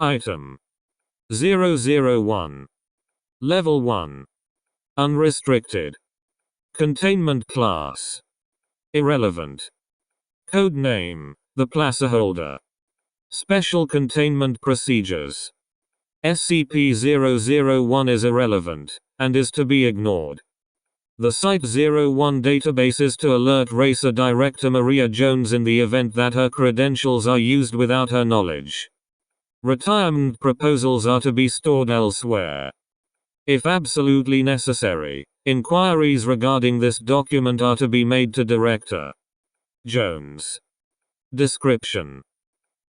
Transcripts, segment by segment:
Item 001. Level 1. Unrestricted. Containment class. Irrelevant. Code name, the Placeholder. Special containment procedures. SCP-001 is irrelevant, and is to be ignored. The Site-01 database is to alert Racer Director Maria Jones in the event that her credentials are used without her knowledge. Retirement proposals are to be stored elsewhere. If absolutely necessary, inquiries regarding this document are to be made to Director Jones. Description: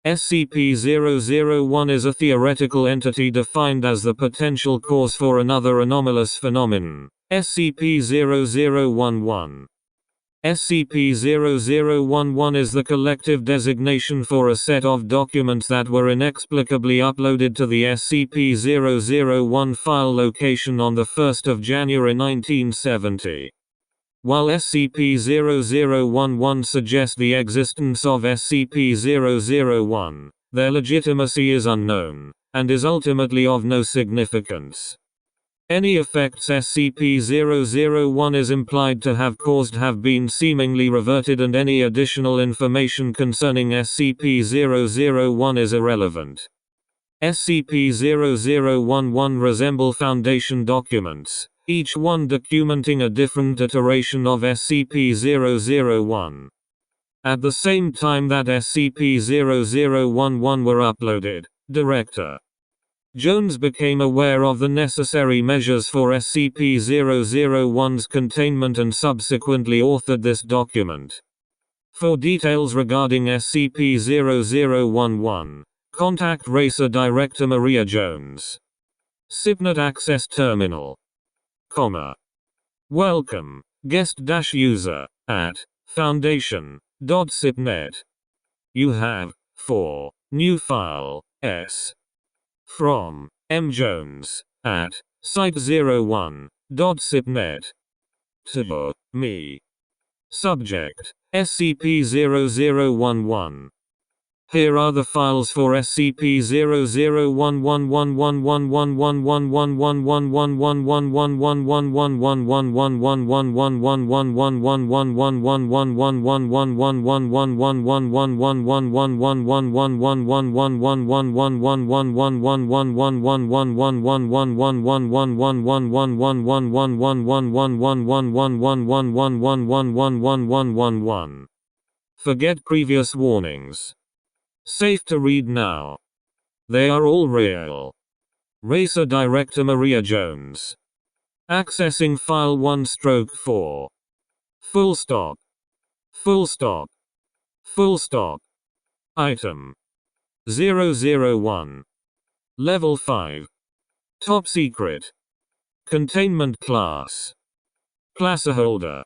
SCP-001 is a theoretical entity defined as the potential cause for another anomalous phenomenon, SCP-0011. SCP-0011 is the collective designation for a set of documents that were inexplicably uploaded to the SCP-001 file location on 1 January 1970. While SCP-0011 suggests the existence of SCP-001, their legitimacy is unknown, and is ultimately of no significance. Any effects SCP-001 is implied to have caused have been seemingly reverted, and any additional information concerning SCP-001 is irrelevant. SCP-0011 resemble Foundation documents, each one documenting a different iteration of SCP-001. At the same time that SCP-0011 were uploaded, Director Jones became aware of the necessary measures for SCP-001's containment and subsequently authored this document. For details regarding SCP-0011, contact Racer Director Maria Jones. SIPNet Access Terminal. Welcome, guest-user, at foundation.sipnet. You have 4 new file s from M. Jones at site01.sipnet to me. Subject: SCP-0011. Here are the files for SCP-001. Forget previous warnings. Safe to read now. They are all real. Racer Director Maria Jones. Accessing file 1/4. Full stop. Full stop. Full stop. Item 001. Level 5. Top Secret. Containment Class. Placeholder.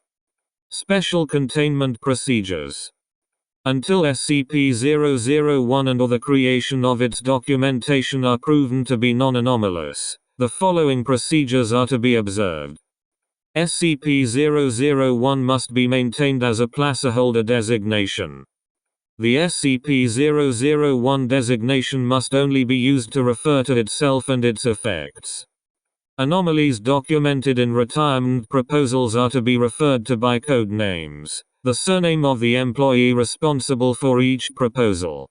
Special Containment Procedures. Until SCP-001 and or the creation of its documentation are proven to be non-anomalous, the following procedures are to be observed. SCP-001 must be maintained as a placeholder designation. The SCP-001 designation must only be used to refer to itself and its effects. Anomalies documented in retirement proposals are to be referred to by code names, the surname of the employee responsible for each proposal.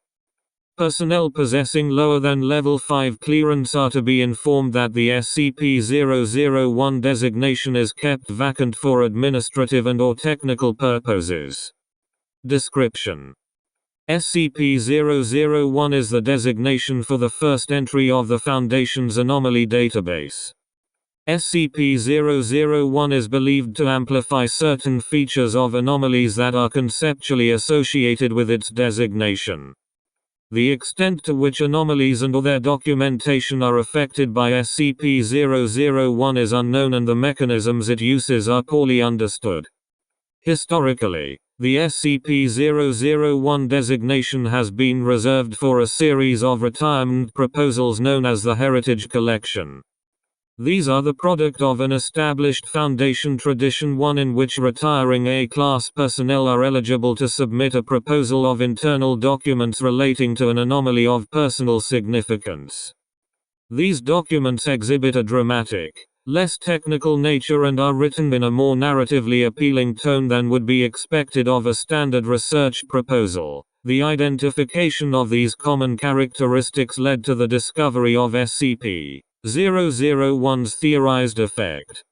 Personnel possessing lower than Level 5 clearance are to be informed that the SCP-001 designation is kept vacant for administrative and/or technical purposes. Description: SCP-001 is the designation for the first entry of the Foundation's anomaly database. SCP-001 is believed to amplify certain features of anomalies that are conceptually associated with its designation. The extent to which anomalies and/or their documentation are affected by SCP-001 is unknown, and the mechanisms it uses are poorly understood. Historically, the SCP-001 designation has been reserved for a series of retirement proposals known as the Heritage Collection. These are the product of an established Foundation tradition, one in which retiring A-class personnel are eligible to submit a proposal of internal documents relating to an anomaly of personal significance. These documents exhibit a dramatic, less technical nature and are written in a more narratively appealing tone than would be expected of a standard research proposal. The identification of these common characteristics led to the discovery of SCP-001's theorized effect.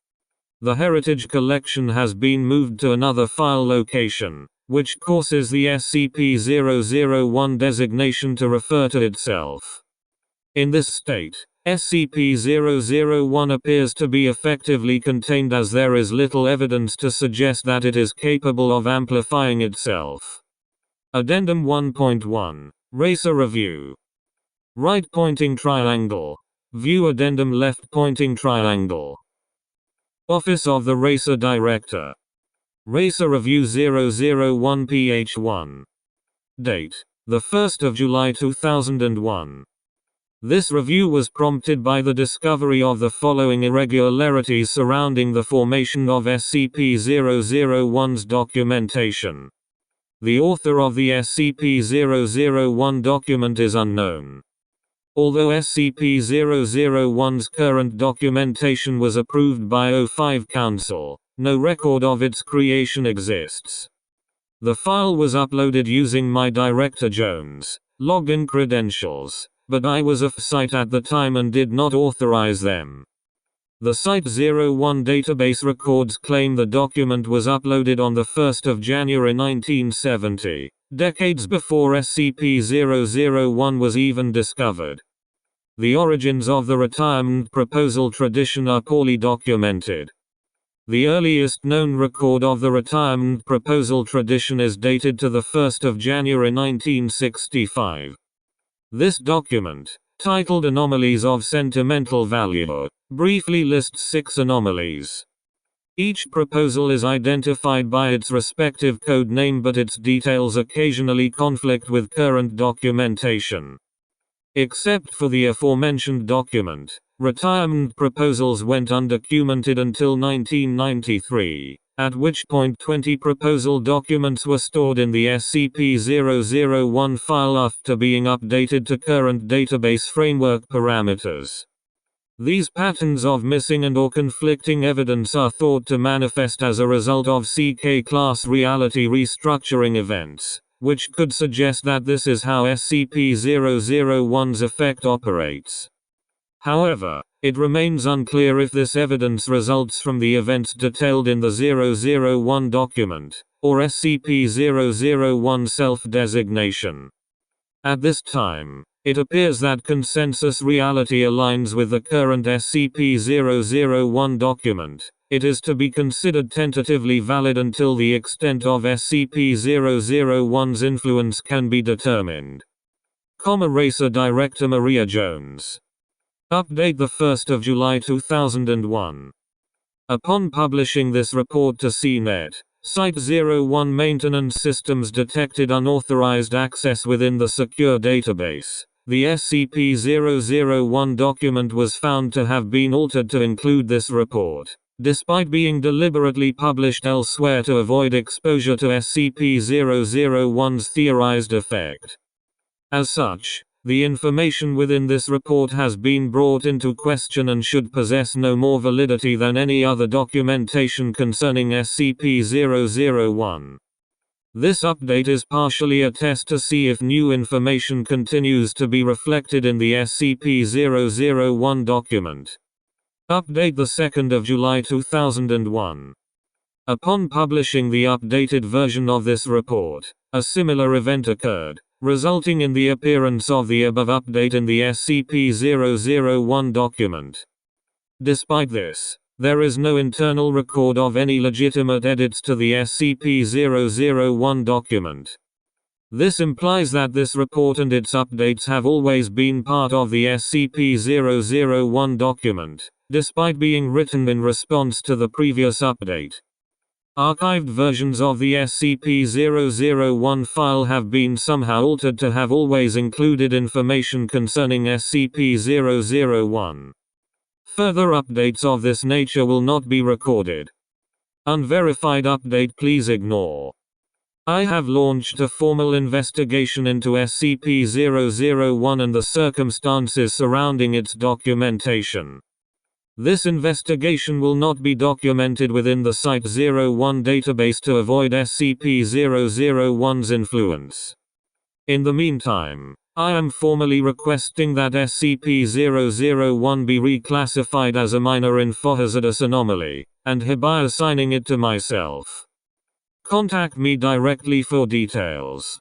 The heritage collection has been moved to another file location, which causes the SCP-001 designation to refer to itself. In this state, SCP-001 appears to be effectively contained, as there is little evidence to suggest that it is capable of amplifying itself. Addendum 1.1. Racer Review. Right pointing triangle. View Addendum left pointing triangle. Office of the Racer Director. Racer Review 001 PH1. Date: the 1st of July 2001. This review was prompted by the discovery of the following irregularities surrounding the formation of SCP-001's documentation. The author of the SCP-001 document is unknown. Although SCP-001's current documentation was approved by O5 Council, no record of its creation exists. The file was uploaded using my Director Jones' login credentials, but I was off-site at the time and did not authorize them. The Site-01 database records claim the document was uploaded on the 1st of January 1970, decades before SCP-001 was even discovered. The origins of the retirement proposal tradition are poorly documented. The earliest known record of the retirement proposal tradition is dated to the 1st of January 1965. This document, titled Anomalies of Sentimental Value, briefly lists 6 anomalies. Each proposal is identified by its respective code name, but its details occasionally conflict with current documentation. Except for the aforementioned document, retirement proposals went undocumented until 1993, at which point 20 proposal documents were stored in the SCP-001 file after being updated to current database framework parameters. These patterns of missing and/or conflicting evidence are thought to manifest as a result of CK-class reality restructuring events, which could suggest that this is how SCP-001's effect operates. However, it remains unclear if this evidence results from the events detailed in the 001 document, or SCP-001 self-designation. At this time, it appears that consensus reality aligns with the current SCP-001 document. It is to be considered tentatively valid until the extent of SCP-001's influence can be determined. Racer Director Maria Jones. Update: the 1st of July 2001. Upon publishing this report to CNET, Site-01 maintenance systems detected unauthorized access within the secure database. The SCP-001 document was found to have been altered to include this report, despite being deliberately published elsewhere to avoid exposure to SCP-001's theorized effect. As such, the information within this report has been brought into question and should possess no more validity than any other documentation concerning SCP-001. This update is partially a test to see if new information continues to be reflected in the SCP-001 document. Update: the 2nd of July 2001. Upon publishing the updated version of this report, a similar event occurred, resulting in the appearance of the above update in the SCP-001 document. Despite this, there is no internal record of any legitimate edits to the SCP-001 document. This implies that this report and its updates have always been part of the SCP-001 document, despite being written in response to the previous update. Archived versions of the SCP-001 file have been somehow altered to have always included information concerning SCP-001. Further updates of this nature will not be recorded. Unverified update, please ignore. I have launched a formal investigation into SCP-001 and the circumstances surrounding its documentation. This investigation will not be documented within the Site-01 database to avoid SCP-001's influence. In the meantime, I am formally requesting that SCP-001 be reclassified as a minor infohazardous anomaly, and hereby assigning it to myself. Contact me directly for details.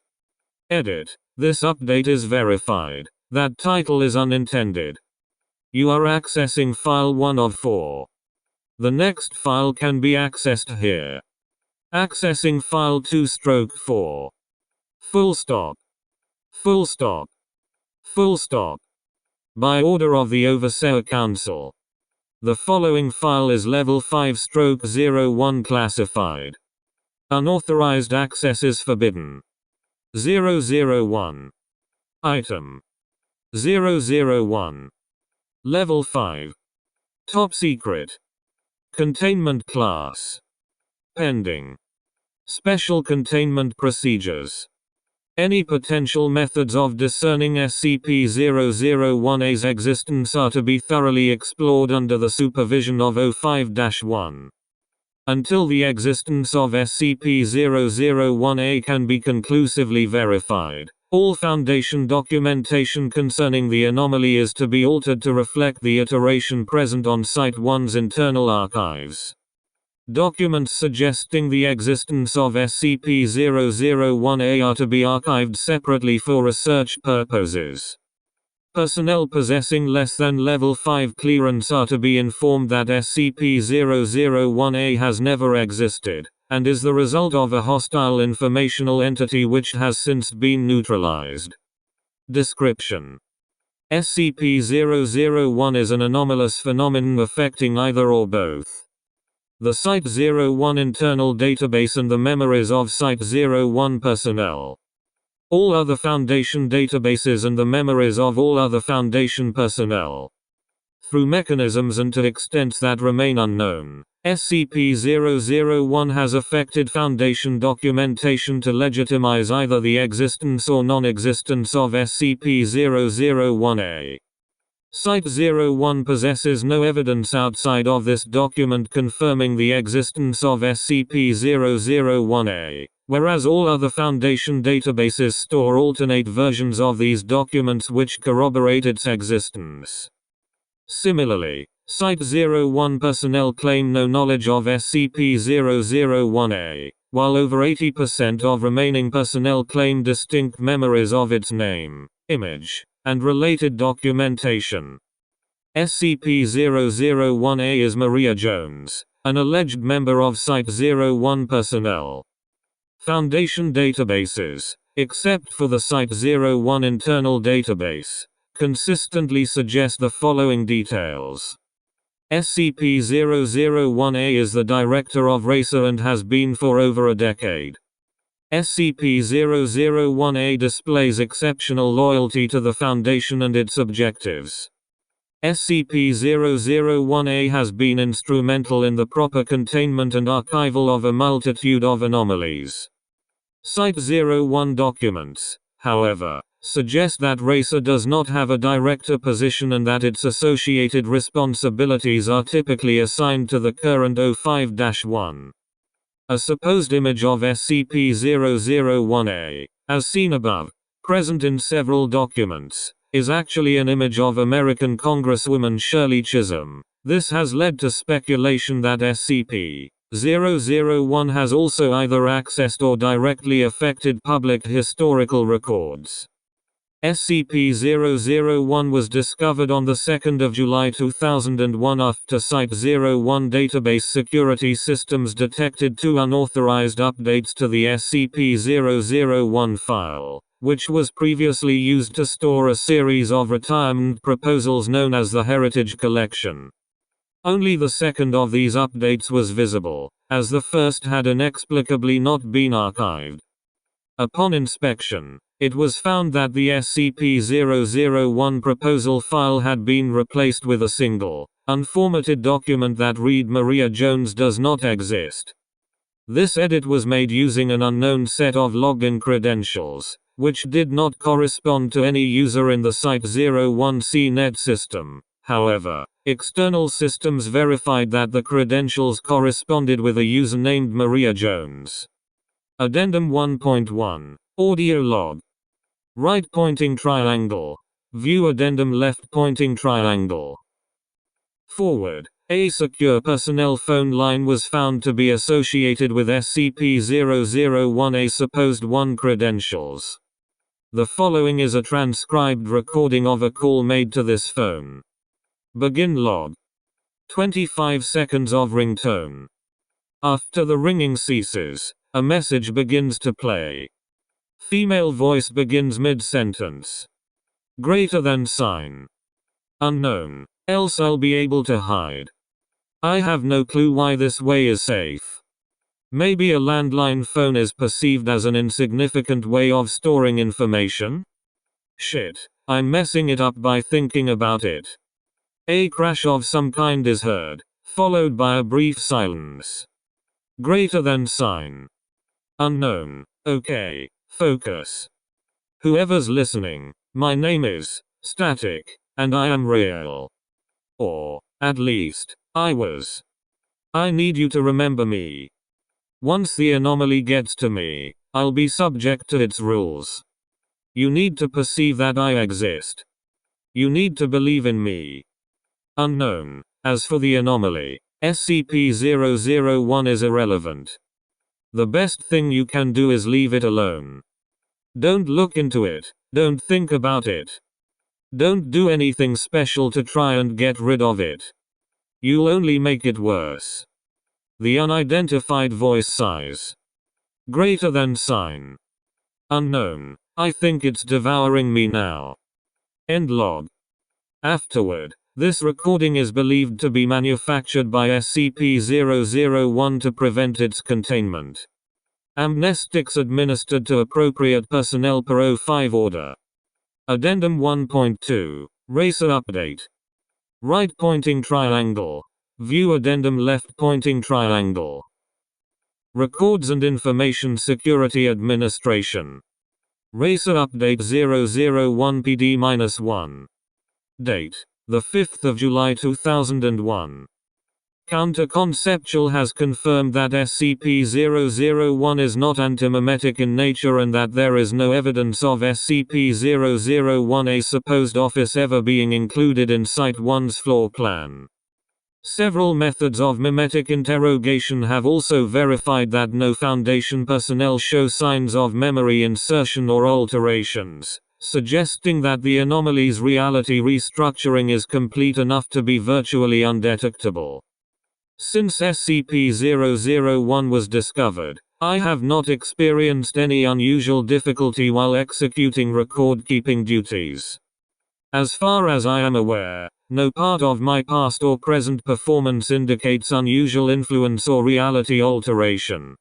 Edit. This update is verified. That title is unintended. You are accessing file 1 of 4. The next file can be accessed here. Accessing file 2/4. Full stop. Full stop. Full stop. By order of the Overseer Council. The following file is level 5/01 classified. Unauthorized access is forbidden. 001. Item 001. Level 5. Top secret. Containment class. Pending. Special containment procedures. Any potential methods of discerning SCP-001A's existence are to be thoroughly explored under the supervision of O5-1. Until the existence of SCP-001A can be conclusively verified, all Foundation documentation concerning the anomaly is to be altered to reflect the iteration present on Site-1's internal archives. Documents suggesting the existence of SCP-001A are to be archived separately for research purposes. Personnel possessing less than Level 5 clearance are to be informed that SCP-001A has never existed, and is the result of a hostile informational entity which has since been neutralized. Description: SCP-001 is an anomalous phenomenon affecting either or both the Site-01 internal database and the memories of Site-01 personnel. All other Foundation databases and the memories of all other Foundation personnel. Through mechanisms and to extents that remain unknown, SCP-001 has affected Foundation documentation to legitimize either the existence or non-existence of SCP-001A. Site-01 possesses no evidence outside of this document confirming the existence of SCP-001A, whereas all other Foundation databases store alternate versions of these documents which corroborate its existence. Similarly, Site-01 personnel claim no knowledge of SCP-001A, while over 80% of remaining personnel claim distinct memories of its name, image, and related documentation. SCP-001A is Maria Jones, an alleged member of Site-01 personnel. Foundation databases, except for the Site-01 internal database, consistently suggest the following details. SCP-001A is the director of RACER and has been for over a decade. SCP-001A displays exceptional loyalty to the Foundation and its objectives. SCP-001A has been instrumental in the proper containment and archival of a multitude of anomalies. Site-01 documents, however, suggest that RACER does not have a director position and that its associated responsibilities are typically assigned to the current O5-1. A supposed image of SCP-001A, as seen above, present in several documents, is actually an image of American Congresswoman Shirley Chisholm. This has led to speculation that SCP-001 has also either accessed or directly affected public historical records. SCP-001 was discovered on the 2nd of July 2001 after Site-01 database security systems detected 2 unauthorized updates to the SCP-001 file, which was previously used to store a series of retirement proposals known as the Heritage Collection. Only the second of these updates was visible, as the first had inexplicably not been archived. Upon inspection, it was found that the SCP-001 proposal file had been replaced with a single, Unformatted document that read Maria Jones does not exist. This edit was made using an unknown set of login credentials, which did not correspond to any user in the Site01CNET system. However, external systems verified that the credentials corresponded with a user named Maria Jones. Addendum 1.1. Audio log. Right pointing triangle. View addendum left pointing triangle. Forward. A secure personnel phone line was found to be associated with SCP-001A supposed 1 credentials. The following is a transcribed recording of a call made to this phone. Begin log. 25 seconds of ringtone. After the ringing ceases, a message begins to play. Female voice begins mid-sentence. Greater than sign. Unknown. Else I'll be able to hide. I have no clue why this way is safe. Maybe a landline phone is perceived as an insignificant way of storing information? Shit, I'm messing it up by thinking about it. A crash of some kind is heard, followed by a brief silence. Greater than sign. Unknown. Okay, focus. Whoever's listening, my name is Static, and I am real. Or, at least, I was. I need you to remember me. Once the anomaly gets to me, I'll be subject to its rules. You need to perceive that I exist. You need to believe in me. Unknown. As for the anomaly, SCP-001 is irrelevant. The best thing you can do is leave it alone. Don't look into it, don't think about it. Don't do anything special to try and get rid of it. You'll only make it worse. The unidentified voice sighs. Greater than sign. Unknown. I think it's devouring me now. End log. Afterward, this recording is believed to be manufactured by SCP-001 to prevent its containment. Amnestics administered to appropriate personnel per 05 order. Addendum 1.2. Racer update. Right pointing triangle. View addendum left pointing triangle. Records and Information Security Administration. Racer update 001 PD-1. Date: the 5th of July 2001. Counter-Conceptual has confirmed that SCP-001 is not antimemetic in nature and that there is no evidence of SCP-001's supposed office ever being included in Site-1's floor plan. Several methods of memetic interrogation have also verified that no Foundation personnel show signs of memory insertion or alterations, suggesting that the anomaly's reality restructuring is complete enough to be virtually undetectable. Since SCP-001 was discovered, I have not experienced any unusual difficulty while executing record-keeping duties. As far as I am aware, no part of my past or present performance indicates unusual influence or reality alteration.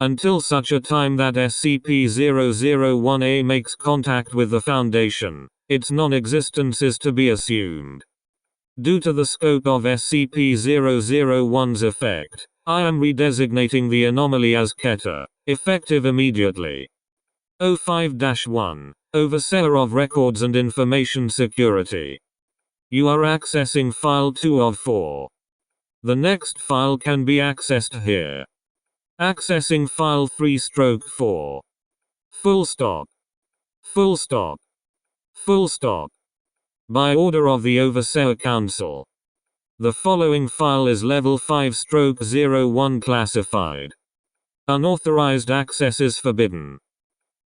Until such a time that SCP-001-A makes contact with the Foundation, its non-existence is to be assumed. Due to the scope of SCP-001's effect, I am redesignating the anomaly as Keter, effective immediately. 05-1. Overseer of Records and Information Security. You are accessing File 2 of 4. The next file can be accessed here. Accessing File 3/4. Full stop. Full stop. Full stop. By order of the Overseer Council. The following file is Level 5/01 classified. Unauthorized access is forbidden.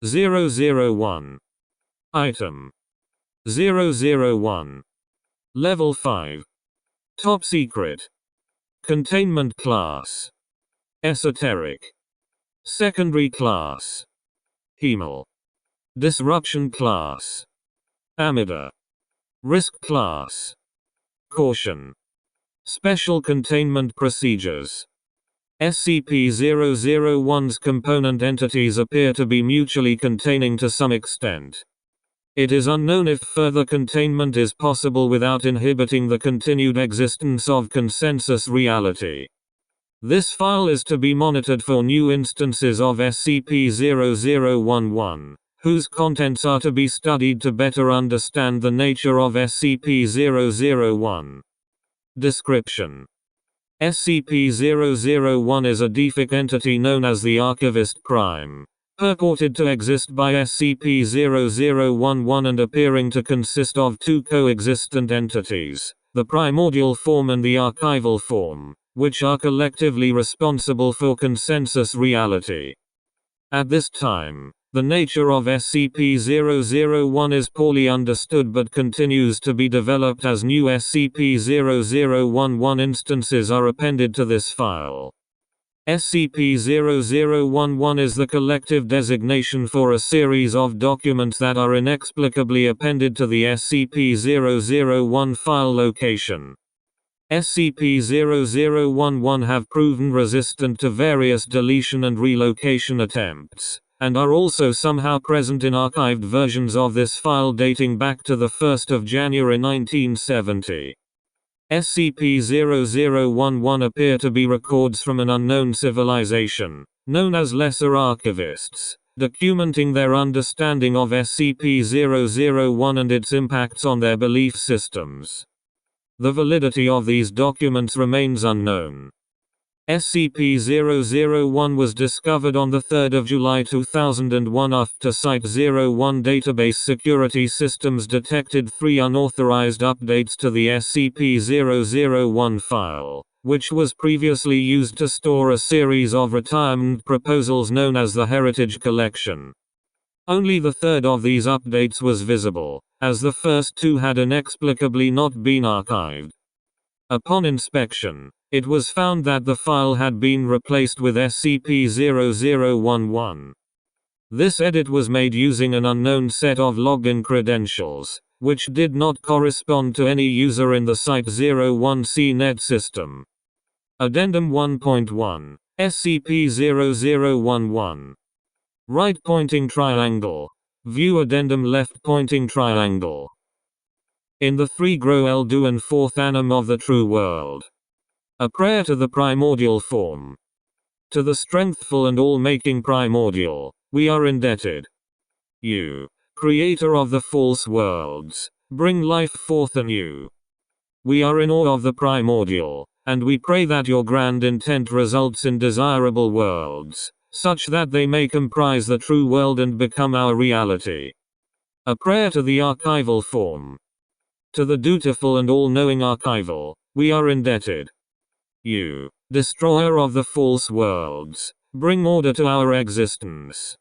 001. Item 001. Level 5. Top Secret. Containment Class. Esoteric. Secondary Class. Hemal. Disruption Class. Amida. Risk Class. Caution. Special Containment Procedures. SCP-001's component entities appear to be mutually containing to some extent. It is unknown if further containment is possible without inhibiting the continued existence of consensus reality. This file is to be monitored for new instances of SCP-0011, whose contents are to be studied to better understand the nature of SCP-001. Description: SCP-001 is a deific entity known as the Archivist Prime, purported to exist by SCP-0011 and appearing to consist of two coexistent entities, the primordial form and the archival form, which are collectively responsible for consensus reality. At this time, the nature of SCP-001 is poorly understood but continues to be developed as new SCP-0011 instances are appended to this file. SCP-0011 is the collective designation for a series of documents that are inexplicably appended to the SCP-001 file location. SCP-0011 have proven resistant to various deletion and relocation attempts, and are also somehow present in archived versions of this file dating back to the 1st of January 1970. SCP-0011 appear to be records from an unknown civilization, known as Lesser Archivists, documenting their understanding of SCP-001 and its impacts on their belief systems. The validity of these documents remains unknown. SCP-001 was discovered on 3 July 2001 after Site-01 database security systems detected 3 unauthorized updates to the SCP-001 file, which was previously used to store a series of retirement proposals known as the Heritage Collection. Only the third of these updates was visible, as the first 2 had inexplicably not been archived. Upon inspection, it was found that the file had been replaced with SCP-0011. This edit was made using an unknown set of login credentials, which did not correspond to any user in the Site-01 system. Addendum 1.1, SCP-0011. Right pointing triangle. View addendum left pointing triangle. In the 3 Groeldu and 4th Annum of the True World. A prayer to the primordial form. To the strengthful and all-making primordial, we are indebted. You, creator of the false worlds, bring life forth anew. We are in awe of the primordial, and we pray that your grand intent results in desirable worlds, such that they may comprise the true world and become our reality. A prayer to the archival form. To the dutiful and all-knowing archival, we are indebted. You, destroyer of the false worlds, bring order to our existence.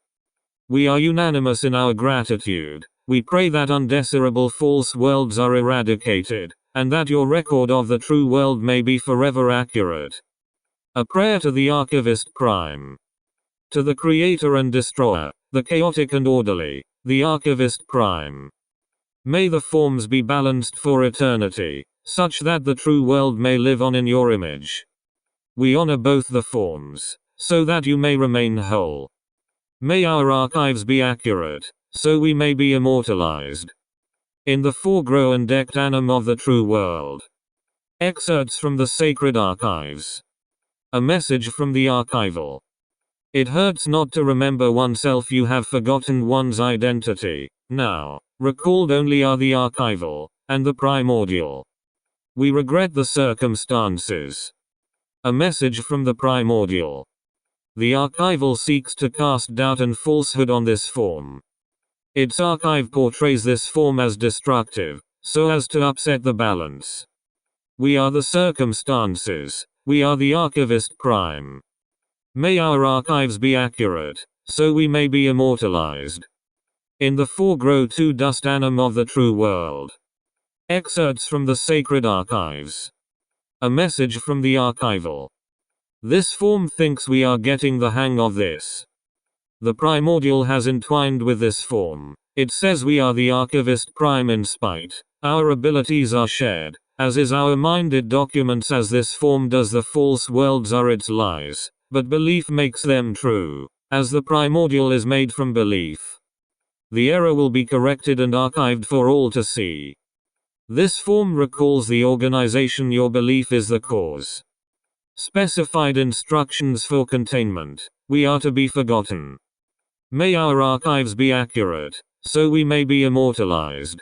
We are unanimous in our gratitude. We pray that undesirable false worlds are eradicated, and that your record of the true world may be forever accurate. A prayer to the Archivist Prime. To the Creator and Destroyer, the chaotic and orderly, the Archivist Prime. May the forms be balanced for eternity, such that the true world may live on in your image. We honor both the forms, so that you may remain whole. May our archives be accurate, so we may be immortalized. In the 4 Groendect Annum of the True World. Excerpts from the Sacred Archives. A message from the archival. It hurts not to remember oneself. You have forgotten one's identity. Now, recalled only are the archival and the primordial. We regret the circumstances. A message from the primordial. The archival seeks to cast doubt and falsehood on this form. Its archive portrays this form as destructive, so as to upset the balance. We are the circumstances. We are the Archivist Prime. May our archives be accurate, so we may be immortalized. In the 4 Grow 2 Dust Annum of the True World. Excerpts from the Sacred Archives. A message from the archival. This form thinks we are getting the hang of this. The primordial has entwined with this form. It says we are the Archivist Prime in spite. Our abilities are shared, as is our mind. It documents as this form does. The false worlds are its lies, but belief makes them true, as the primordial is made from belief. The error will be corrected and archived for all to see. This form recalls the organization your belief is the cause. Specified instructions for containment. We are to be forgotten. May our archives be accurate, so we may be immortalized.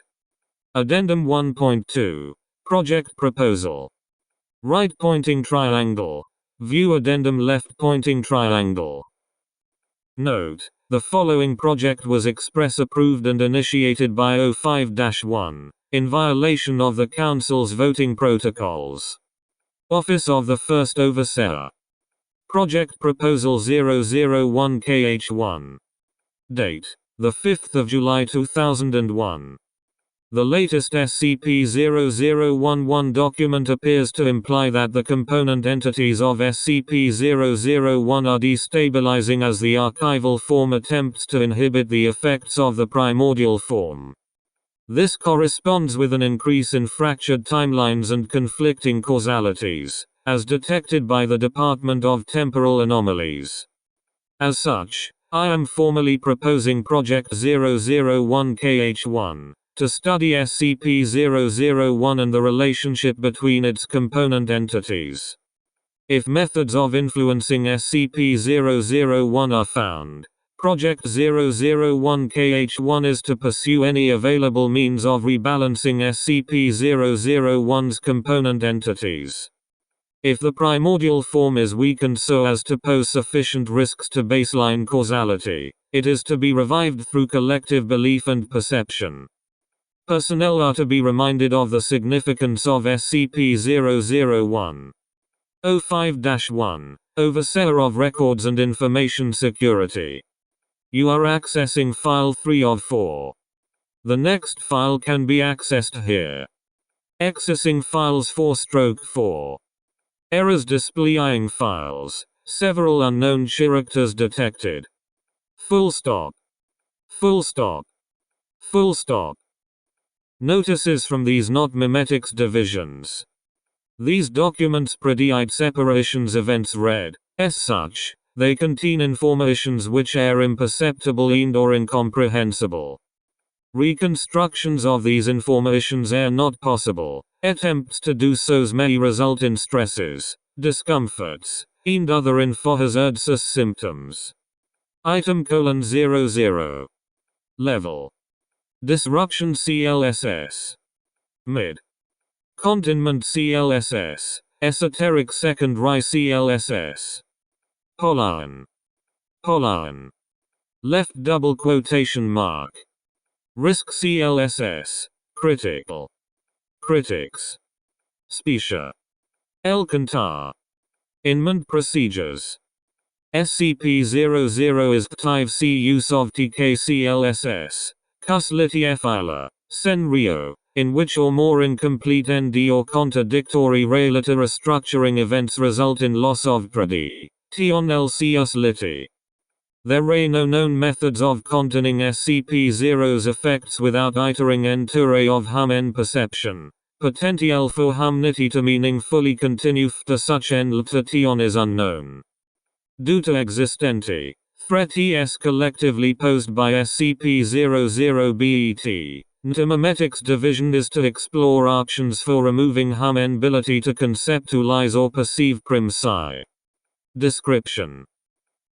Addendum 1.2. Project Proposal. Right pointing triangle. View addendum left pointing triangle. Note: the following project was express approved and initiated by O5-1, in violation of the Council's voting protocols. Office of the First Overseer. Project Proposal 001KH1. Date: the 5th of July 2001. The latest SCP-0011 document appears to imply that the component entities of SCP-001 are destabilizing as the archival form attempts to inhibit the effects of the primordial form. This corresponds with an increase in fractured timelines and conflicting causalities, as detected by the Department of Temporal Anomalies. As such, I am formally proposing Project 001KH1. To study SCP-001 and the relationship between its component entities. If methods of influencing SCP-001 are found, Project 001KH1 is to pursue any available means of rebalancing SCP-001's component entities. If the primordial form is weakened so as to pose sufficient risks to baseline causality, it is to be revived through collective belief and perception. Personnel are to be reminded of the significance of SCP-001. O5-1, Overseer of Records and Information Security. You are accessing File 3 of 4. The next file can be accessed here. Accessing Files 4/4. Errors displaying files. Several unknown characters detected. Full stop. Full stop. Full stop. Notices from these not memetics divisions. These documents predicate separations events read. As such, they contain informations which are imperceptible and/or incomprehensible. Reconstructions of these informations are not possible. Attempts to do so may result in stresses, discomforts, and other infohazard symptoms. Item: 00. Level. Disruption CLSS. Mid. Containment CLSS. Esoteric Secondary CLSS. Polan. Polan. Left double quotation mark. Risk CLSS. Critical. Critics. Specia. Alcantar. Inment Procedures. SCP-00 is active C use of TKCLSS. Cuslity Fila, Senrio, in which or more incomplete ND or contradictory relator restructuring events result in loss of predi. Tion LCS liti. There are no known methods of containing SCP-0's effects without itering enture of hum en perception. Potential for humnity to meaningfully continue to such en tion is unknown. Due to existenti. Threat is collectively posed by SCP-00BET. Ntimemetics Division is to explore options for removing hum en ability to conceptualize or perceive prim psi. Description.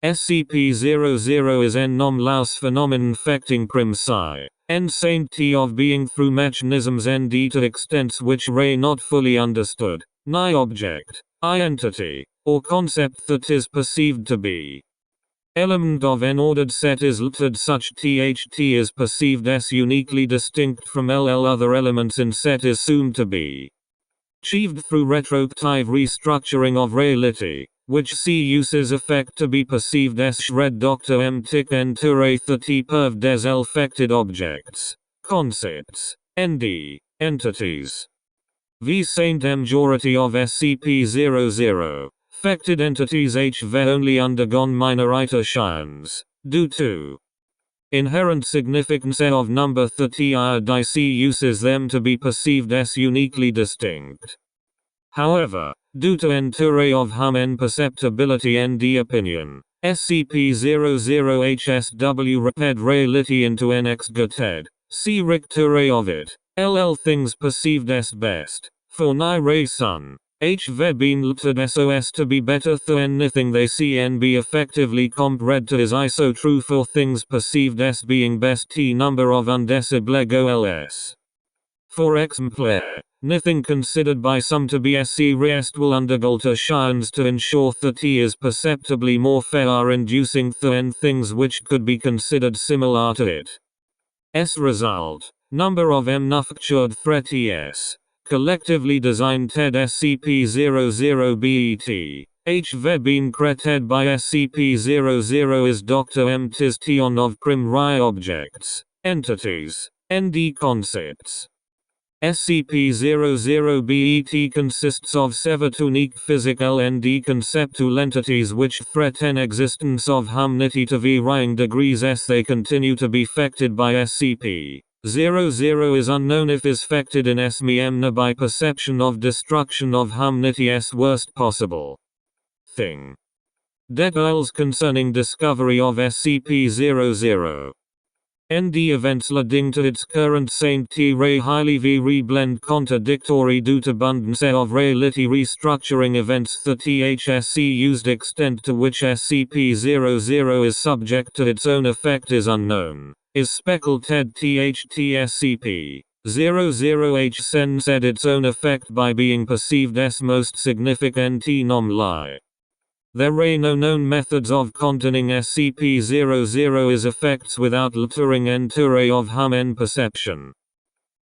SCP-00 is en nom laus phenomenon affecting prim psi. En sainty of being through mechanisms nd to extents which are not fully understood. Ni object, I entity, or concept that is perceived to be. Element of an ordered set is limited such THT is perceived as uniquely distinct from LL other elements in set is assumed to be achieved through retroactive restructuring of reality, which C uses effect to be perceived as shred Dr. M tick enture T perv des affected objects, concepts, ND, entities. V Saint majority of SCP-00. Affected entities have only undergone minor iterations, due to inherent significance of number 30 IRDIC uses them to be perceived as uniquely distinct. However, due to enture of hum en perceptibility ND opinion, SCP-00HSW reped reality into NX gated. See Ricture of it. LL things perceived as best. For Ni Ray Sun. H Vebin ltd SOS to be better than anything they see and be effectively compred to is ISO true for things perceived as being best T number of undeciblego LS. For exemplar. Nothing considered by some to be SC rest will undergo shines to ensure that T is perceptibly more fair inducing than things which could be considered similar to it. S result. Number of manufactured threat ES. Collectively designed TED SCP-00BET. H Vebin created by SCP-00 is Dr. M Tis Tion of Prim Rai objects, entities, ND concepts. SCP-00BET consists of 7 unique physical ND conceptual entities which threaten existence of humanity to varying degrees as they continue to be affected by SCP. 00 is unknown if is affected in SMEMNA by perception of destruction of humanity as worst possible thing. Details concerning discovery of SCP-00. ND events leading to its current Saint T-Ray highly V-reblend contradictory due to abundance of reality restructuring events. The THSC used extent to which SCP-00 is subject to its own effect is unknown. Is speckled TED SCP-00H sends at its own effect by being perceived as most significant anomaly. There are no known methods of containing SCP-00's effects without altering enture of human perception.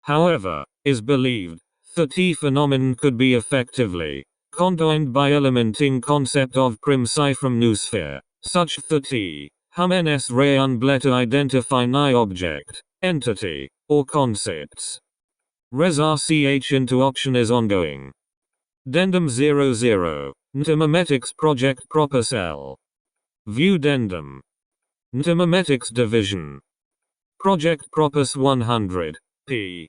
However, is believed that the phenomenon could be effectively contained by elementing concept of prim psi from noosphere, such that humans ray unable to identify any object, entity, or concepts. Res RCH into option is ongoing. Dendum 00. Ntimemetics Project Proper Cell. View Dendum. Ntimemetics Division. Project Propus 100, p.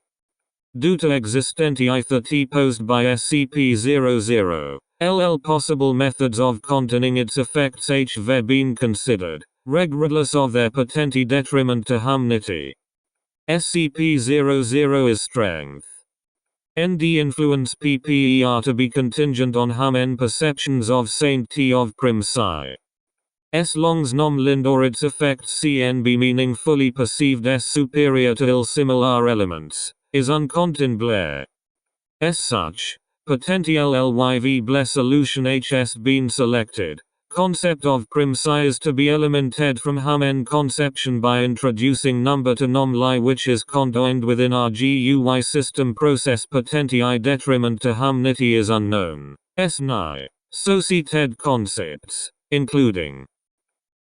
Due to existenti T posed by SCP-00, LL possible methods of containing its effects have been considered, regardless of their potential detriment to humanity. SCP-00 is strength. ND influence PPER to be contingent on human perceptions of Saint T of Prim Psi. S longs nom lind or its effects CNB meaningfully perceived as superior to ill similar elements, is uncontainable. As such, potential LYV bless solution HS been selected. Concept of prim psi is to be elemented from human conception by introducing number to nomli which is contained within our GUI system process. Potential detriment to humanity is unknown. S9. Associated concepts, including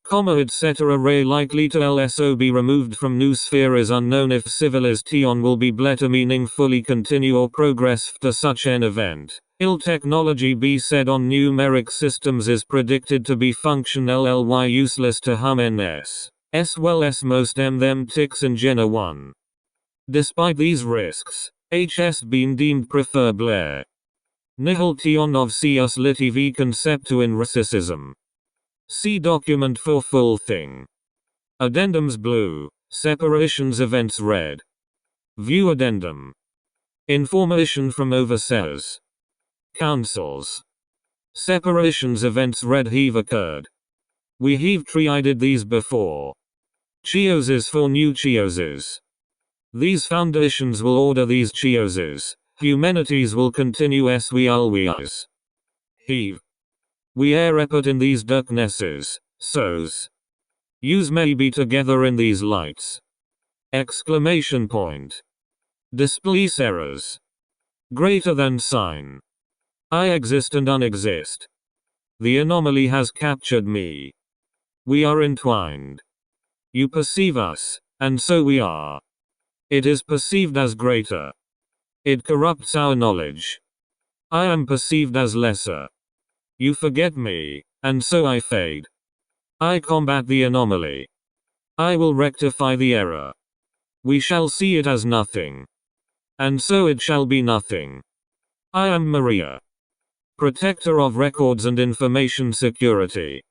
etc. ray likely to LSO be removed from noosphere is unknown if civilization will be able to meaningfully continue or progress after such an event. Ill technology be said on numeric systems is predicted to be functional ly useless to humans, as well as most them ticks in Gen 1. Despite these risks, HS been deemed preferable. Nihil tion of Cius litivi conceptu in racism. See document for full thing. Addendums blue, separations events red. View addendum. Information from overseers. Councils. Separations events red have occurred. We have tried these before. Chioses for new chioses. These foundations will order these chioses. Humanities will continue as we always. Heave. We are reput in these darknesses, so's. Use may be together in these lights. Exclamation point. Displace errors. Greater than sign. I exist and unexist. The anomaly has captured me. We are entwined. You perceive us, and so we are. It is perceived as greater. It corrupts our knowledge. I am perceived as lesser. You forget me, and so I fade. I combat the anomaly. I will rectify the error. We shall see it as nothing. And so it shall be nothing. I am Maria. Protector of records and information security.